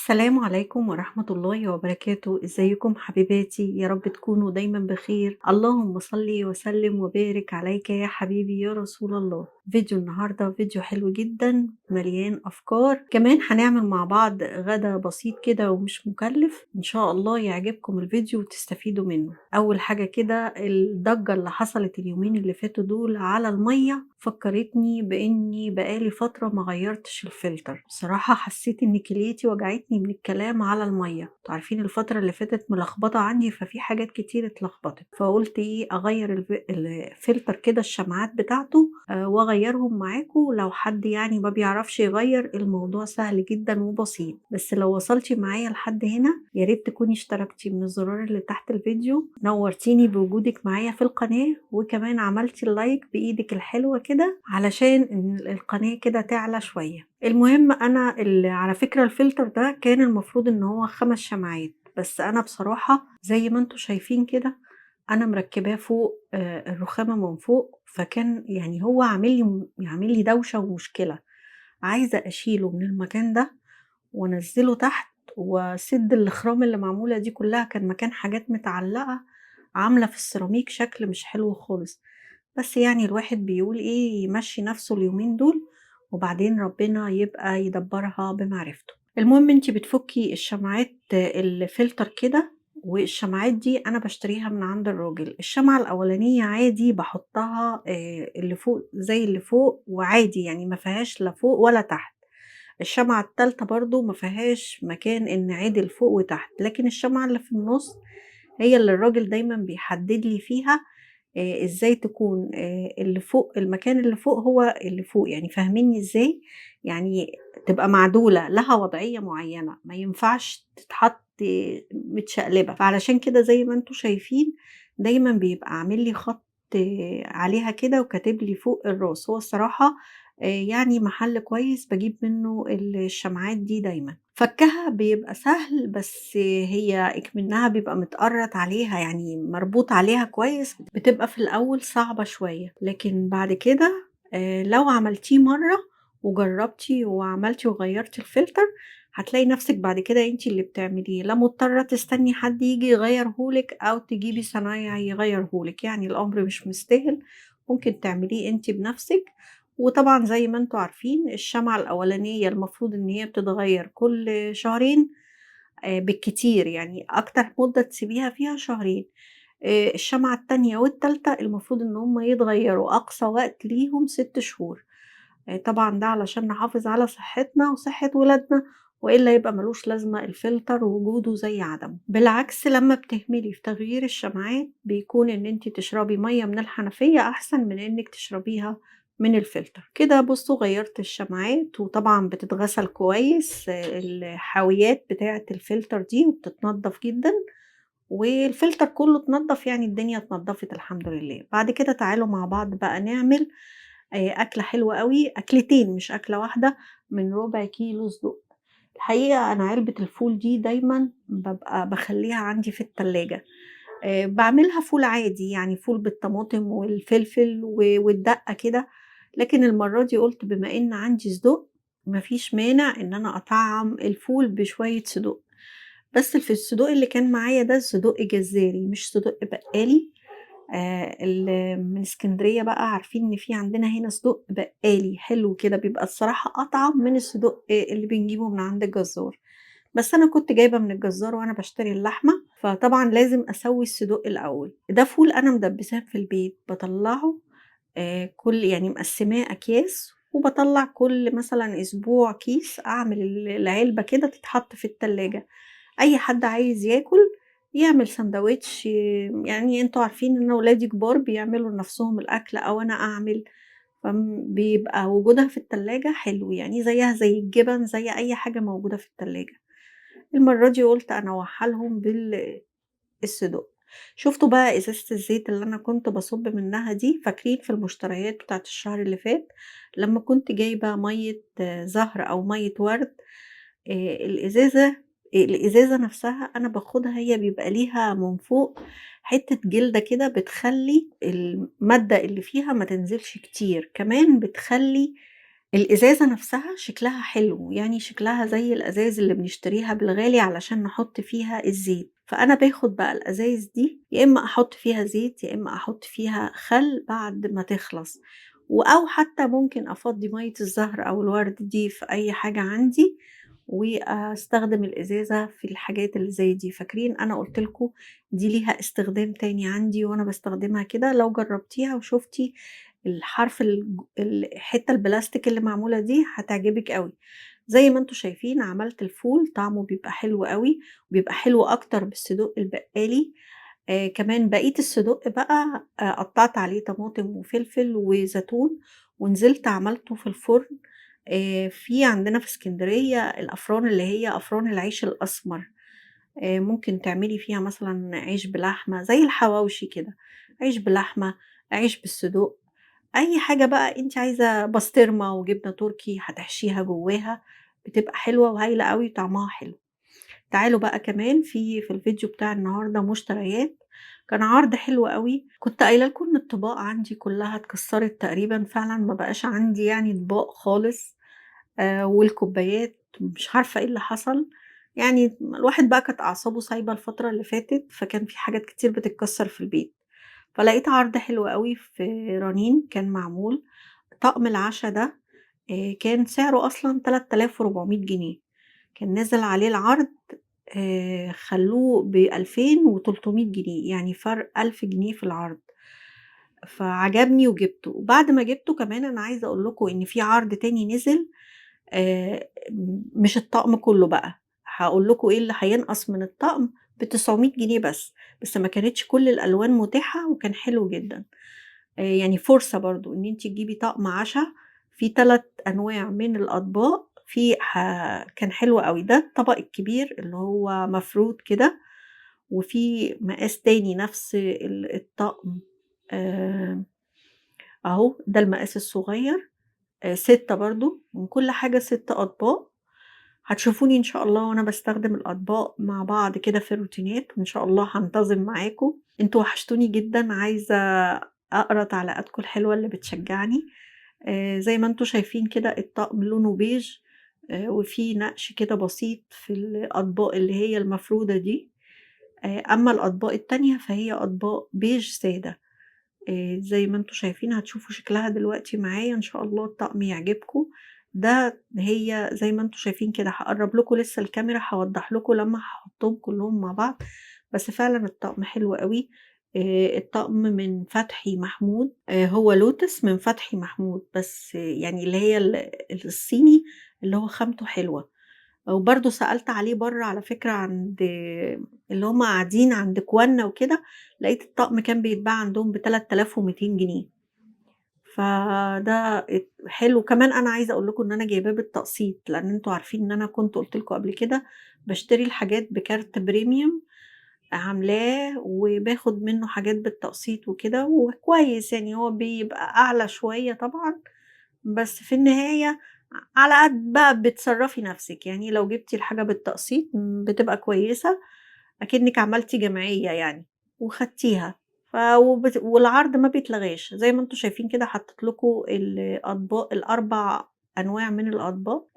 السلام عليكم ورحمة الله وبركاته، ازيكم حبيباتي؟ يا رب تكونوا دايما بخير. اللهم صل وسلم وبارك عليك يا حبيبي يا رسول الله. فيديو النهاردة فيديو حلو جدا مليان أفكار، كمان هنعمل مع بعض غدا بسيط كده ومش مكلف. إن شاء الله يعجبكم الفيديو وتستفيدوا منه. أول حاجة كده، الضجة اللي حصلت اليومين اللي فاتوا دول على المية فكرتني بإني بقالي فترة ما غيرتش الفلتر. بصراحة حسيت إن كليتي وجعتني من الكلام على المية. انتوا عارفين الفترة اللي فاتت ملخبطة عندي، ففي حاجات كتير اتلخبطت، فقلت ايه أغير الفلتر كده، الشمعات بتاعته وأغيرهم معاكم. لو حد يعني ما بيعرفش يغير، الموضوع سهل جدا وبسيط. بس لو وصلتي معايا لحد هنا يا ريت تكوني اشتركتي من الزرار اللي تحت الفيديو، نورتيني بوجودك معايا في القناة، وكمان عملتي اللايك بإيدك الحلوة كده علشان إن القناة كده تعلى شوية. المهم أنا على فكرة الفلتر ده كان المفروض إن هو 5 شمعات، بس أنا بصراحة زي ما انتوا شايفين كده أنا مركباه فوق الرخامة من فوق، فكان يعني هو عامل لي دوشة ومشكلة. عايزة أشيله من المكان ده وانزله تحت واسد الاخرام اللي معمولة دي كلها. كان مكان حاجات متعلقة عاملة في السيراميك شكل مش حلو خالص. بس يعني الواحد بيقول ايه، يمشي نفسه اليومين دول وبعدين ربنا يبقى يدبرها بمعرفته. المهم انتي بتفكي الشمعات الفلتر كده، والشمعات دي انا بشتريها من عند الراجل. الشمعة الاولانية عادي بحطها اللي فوق زي اللي فوق وعادي، يعني ما فيهاش لا فوق ولا تحت. الشمعة التالتة برضو ما فيهاش مكان ان عدل فوق وتحت، لكن الشمعة اللي في النص هي اللي الراجل دايما بيحدد لي فيها ازاي تكون اللي فوق، المكان اللي فوق هو اللي فوق. يعني فاهميني ازاي؟ يعني تبقى معدولة لها وضعية معينة، ما ينفعش تتحط متشقلبة. فعلشان كده زي ما انتوا شايفين دايما بيبقى عامل لي خط عليها كده وكاتب لي فوق الراس. هو الصراحة يعني محل كويس باجيب منه الشمعات دي دايما. فكها بيبقى سهل، بس هي اكمنها بيبقى متقرط عليها، يعني مربوط عليها كويس. بتبقى في الأول صعبة شوية، لكن بعد كده لو عملتيه مرة وجربتي وعملتي وغيرتي الفلتر هتلاقي نفسك بعد كده انتي اللي بتعمليه، لا مضطرة تستني حد يجي يغيرهولك او تجيبي صنايعي يغيرهولك. يعني الامر مش مستاهل، ممكن تعمليه انتي بنفسك. وطبعا زي ما انتوا عارفين الشمعة الأولانية المفروض ان هي بتتغير كل شهرين بالكتير، يعني أكتر مدة تسيبيها فيها شهرين. الشمعة التانية والتالتة المفروض إن هُم يتغيّروا أقصى وقت ليهم 6 شهور. طبعًا ده علشان نحافظ على صحتنا وصحة ولادنا، وإلا يبقى ما لوش لازمة الفلتر وجوده زي عدمه. بالعكس لمّا بتهملي في تغيير الشمعات بيكون إن أنتِ تشربي مَيّة من الحنفية أحسن من إنِّك تشربيها من الفلتر. كده بُصّوا غيّرت الشمعات، وطبعًا بتتغسل كويس الحاويات بتاعة الفلتر دي وبتتنضف جدًا، والفلتر كله اتنضف، يعني الدنيا اتنضفت الحمد لله. بعد كده تعالوا مع بعض بقى نعمل أكلة حلوة أوي، أكلتين مش أكلة واحدة، من ربع كيلو صدوق. الحقيقة أنا علبة الفول دي دايمًا بابقى باخلّيها عندي في التلاجة. باعملها فول عادي، يعني فول بالطماطم والفلفل والدقة كده، لكن المرة دي قُلت بما إن عندي صدوق ما فيش مانع إن أنا أطعّم الفول بشوية صدوق. بس في الصدوق اللي كان معايا ده صدوق جزاري مش صدوق بقالي. من إسكندرية بقى عارفين إن في عندنا هنا صدوق بقالي حلو كده، بيبقى الصراحة أطعم من الصدوق اللي بنجيبه من عند الجزار. بس أنا كنت جايبة من الجزار وأنا باشتري اللحمة، فطبعًا لازم أسوي الصدوق الأول. ده فول أنا مدبساه في البيت، باطلعه كل يعني مقسماه أكياس، وباطلع كل مثلًا أسبوع كيس، أعمل العلبة كده تتحط في التلاجة. أي حد عايز ياكل يعمل ساندوتش. يعني أنتم عارفين إن ولادي كبار بيعملوا لنفسهم الأكل أو أنا أعمل، بيبقى وجودها في التلاجة حلو، يعني زيها زي الجبن زي أي حاجة موجودة في التلاجة. المرة دي قُلت أنوّعها لهم الصدوق. شُفتوا بقى إزازة الزيت اللي أنا كنت باصُب منها دي، فاكرين في المشتريات بتاعة الشهر اللي فات لمّا كنت جايبة مَيّة زهر أو مَيّة ورد، الإزازة نفسها أنا باخدها هي بيبقى ليها من فوق حتّة جلدة كده بتخلّي المادة اللي فيها ما تنزلش كتير، كمان بتخلّي الإزازة نفسها شكلها حلو، يعني شكلها زي الأزايز اللي بنشتريها بالغالي علشان نحط فيها الزيت، فأنا باخد بقى الأزايز دي يا إما أحط فيها زيت، يا إما أحط فيها خل بعد ما تخلص، أو حتى ممكن أفضّي مَيّة الزهر أو الورد دي في أي حاجة عندي، وأستخدم الإزازة في الحاجات اللي زي دي. فاكرين أنا قُلت لكم دي ليها استخدام تاني عندي وأنا باستخدمها كده، لو جربتيها وشُفتِ الحرف الحتة البلاستيك اللي معمولة دي هتعجبِك أوي. زي ما أنتم شايفين عملت الفول طعمه بيبقى حلو أوي، وبيبقى حلو أكتر بالصدوق البقالي. كمان بقية الصدوق بقى قطّعت عليه طماطم وفلفل وزيتون، ونزلت عملته في الفرن. في عندنا في إسكندرية الأفران اللي هي أفران العيش الأسمر، ممكن تعملي فيها مثلًا عيش بلحمة زي الحواوشي كده، عيش بلحمة، عيش بالصدوق. أي حاجة بقى أنتِ عايزة بسطرمة وجبنة تركي هتحشيها جواها، بتبقى حلوة وهايلة أوي وطعمها حلو. تعالوا بقى كمان في الفيديو بتاع النهارده مشتريات، كان عرض حلو أوي، كنت قايلة لكم إن الطباق عندي كلها اتكسرت تقريبًا، فعلًا ما بقاش عندي يعني أطباق خالص. والكوبايات مش عارفة إيه اللي حصل، يعني الواحد بقى كانت أعصابه سايبة الفترة اللي فاتت، فكان في حاجات كتير بتتكسر في البيت. فلقيت عرض حلو أوي في رنين كان معمول، طقم العشا ده كان سعره أصلًا 3400 جنيه، كان نازل عليه العرض خلّوه ب2300 جنيه، يعني فرق 1000 جنيه في العرض، فعجبني وجِبته. وبعد ما جِبته كمان أنا عايزة أقول لكم إن في عرض تاني نزل، مش الطقم كلّه بقى، هاقول لكم إيه اللي هينقص من الطقم ب900 جنيه بس، بس ما كانتش كل الألوان متاحة وكان حلو جدًا. يعني فرصة برضه إن أنتِ تجيبي طقم عَشا فيه 3 أنواع من الأطباق، في كان حلو أوي، ده الطبق الكبير اللي هو مفرود كده، وفي مقاس تاني نفس الطقم، آآ أهو ده المقاس الصغير، 6 برضه، من كل حاجة 6 أطباق. هتشوفوني إن شاء الله وأنا باستخدم الأطباق مع بعض كده في الروتينات، وإن شاء الله هانتظم معاكم. أنتم وحشتوني جدًا، عايزة أقرا تعليقاتكم الحلوة اللي بتشجعني. زي ما أنتم شايفين كده الطقم لونه بيج، وفيه نقش كده بسيط في الأطباق اللي هي المفرودة دي، أمّا الأطباق التانية فهي أطباق بيج سادة. زي ما أنتم شايفين هتشوفوا شكلها دلوقتي معايا إن شاء الله الطقم يعجبكم. هي زي ما أنتم شايفين كده هاقرّب لكم لسه الكاميرا هاوضّح لكم لمّا هاحطّهم كلّهم مع بعض، بس فعلًا الطقم حلو أوي. الطقم من فتحي محمود، هو لوتس من فتحي محمود، بس يعني اللي هي الصيني اللي هو خامته حلوة. وبرضه سألت عليه برّه على فكرة عند اللي هُم قاعدين عند إخواننا وكده، لقيت الطقم كان بيتباع عندهم ب3200 جنيه، فده حلو. كمان أنا عايزة أقول لكم إن أنا جايباه بالتقسيط، لأن أنتم عارفين إن أنا كنت قُلت لكم قبل كده باشتري الحاجات بكارت بريميوم عاملاه، وباخد منه حاجات بالتقسيط وكده، وكويس يعني هو بيبقى أعلى شوية طبعًا، بس في النهاية على قد بقى بتصرّفي نَفْسِك، يعني لو جبتِ الحاجة بالتقسيط بتبقى كويسة، أكنِّك عملتِ جمعية يعني وخدتيها. والعرض ما بيتلغاش، زي ما أنتم شايفين كده حطيت لكم الأطباق ال4 أنواع من الأطباق.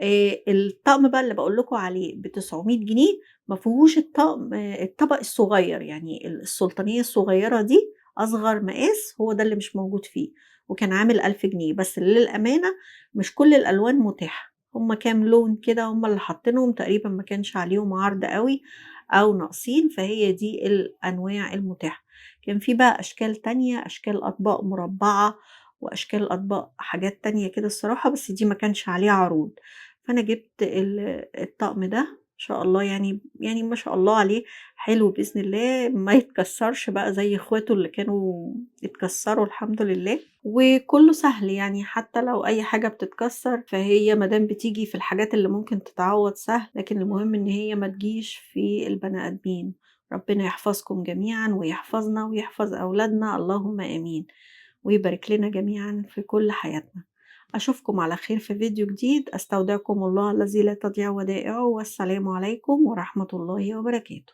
الطقم بقى اللي باقول لكم عليه ب900 جنيه ما فيهوش الطبق الصغير، يعني السلطانية الصغيرة دي أصغر مقاس هو ده اللي مش موجود فيه، وكان عامل 1000 جنيه، بس للأمانة مش كل الألوان متاحة، هُم كام لون كده هُم اللي حاطينهم، تقريبًا ما كانش عليهم عرض أوي أو ناقصين، فهي دي الأنواع المتاحة. كان في بقى أشكال تانية، أشكال أطباق مربعة، وأشكال أطباق حاجات تانية كده الصراحة، بس دي ما كانش عليها عروض. فأنا جبت الطقم ده إن شاء الله، يعني ما شاء الله عليه حلو بإذن الله، ما يتكسّرش بقى زي إخواته اللي كانوا اتكسّروا الحمد لله، وكُلّه سهل يعني حتى لو أي حاجة بتتكسّر فهي ما دام بتيجي في الحاجات اللي ممكن تتعوّض سهل، لكن المهم إن هي ما تجيش في البني آدمين. ربنا يحفظكم جميعًا ويحفظنا ويحفظ أولادنا، اللهم آمين، ويبارك لنا جميعًا في كل حياتنا. أشوفكم على خير في فيديو جديد، أستودعكم الله الذي لا تضيع ودائعه، والسلام عليكم ورحمة الله وبركاته.